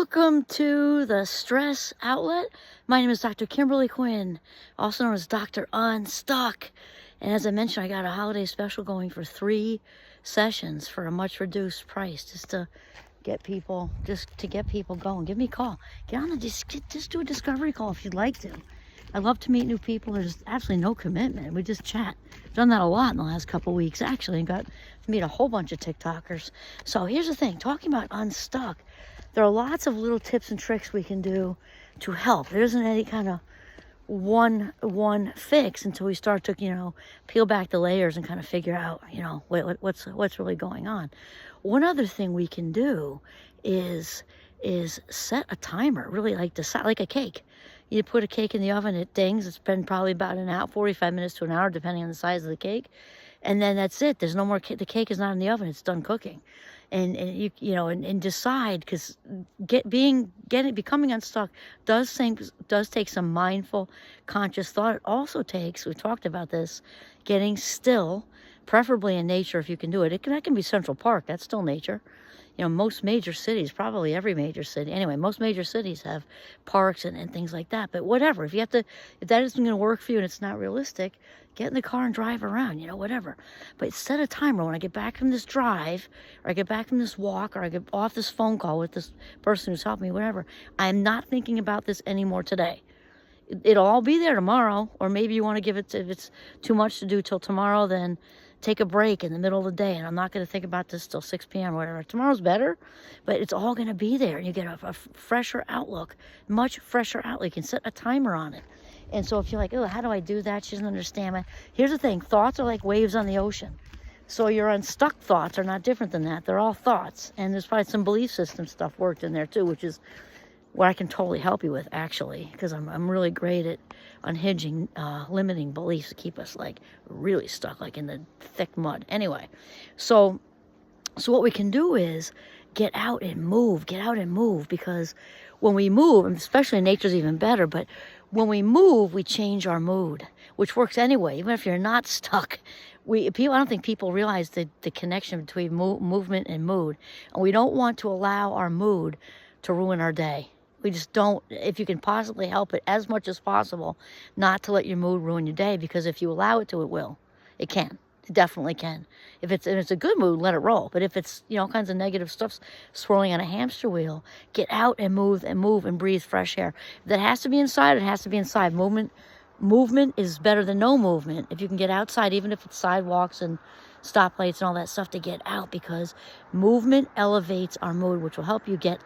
Welcome to the Stress Outlet. My name is Dr. Kimberly Quinn, also known as Dr. Unstuck. And as I mentioned, I got a holiday special going for 3 sessions for a much reduced price, just to get people going. Give me a call. Get on just do a discovery call if you'd like to. I love to meet new people. There's absolutely no commitment. We just chat. Done that a lot in the last couple of weeks, actually, and got to meet a whole bunch of TikTokers. So here's the thing, talking about unstuck, there are lots of little tips and tricks we can do to help. There isn't any kind of one fix until we start to, peel back the layers and kind of figure out, what's really going on. One other thing we can do is set a timer, really like a cake. You put a cake in the oven, it dings. It's been probably about an hour, 45 minutes to an hour, depending on the size of the cake. And then that's it. There's no more the cake is not in the oven. It's done cooking. And you decide, because becoming unstuck does take some mindful, conscious thought. It also takes, we talked about this, getting still, preferably in nature if you can do it. That can be Central Park. That's still nature. Most major cities, probably every major city, anyway, most major cities have parks and things like that. But whatever, if that isn't going to work for you and it's not realistic, get in the car and drive around, whatever. But set a timer. When I get back from this drive, or I get back from this walk, or I get off this phone call with this person who's helping me, whatever, I'm not thinking about this anymore today. It'll all be there tomorrow, or maybe you want to give it if it's too much to do till tomorrow, then take a break in the middle of the day, and I'm not going to think about this till 6 p.m. or whatever. Tomorrow's better, but it's all going to be there, and you get a fresher outlook, much fresher outlook. You can set a timer on it. And so if you're like, oh, how do I do that? She doesn't understand. Here's the thing. Thoughts are like waves on the ocean. So your unstuck thoughts are not different than that. They're all thoughts, and there's probably some belief system stuff worked in there too, which is what I can totally help you with, actually, because I'm really great at unhinging limiting beliefs to keep us like really stuck, like in the thick mud. Anyway, so what we can do is get out and move, because when we move, and especially in nature's even better, but when we move, we change our mood, which works anyway, even if you're not stuck. I don't think people realize the connection between movement and mood, and we don't want to allow our mood to ruin our day. We just don't, if you can possibly help it as much as possible, not to let your mood ruin your day, because if you allow it to, it will. It can. It definitely can. If it's a good mood, let it roll. But if it's, all kinds of negative stuff swirling on a hamster wheel, get out and move and breathe fresh air. If that has to be inside, it has to be inside. Movement is better than no movement. If you can get outside, even if it's sidewalks and stoplights and all that stuff, to get out, because movement elevates our mood, which will help you get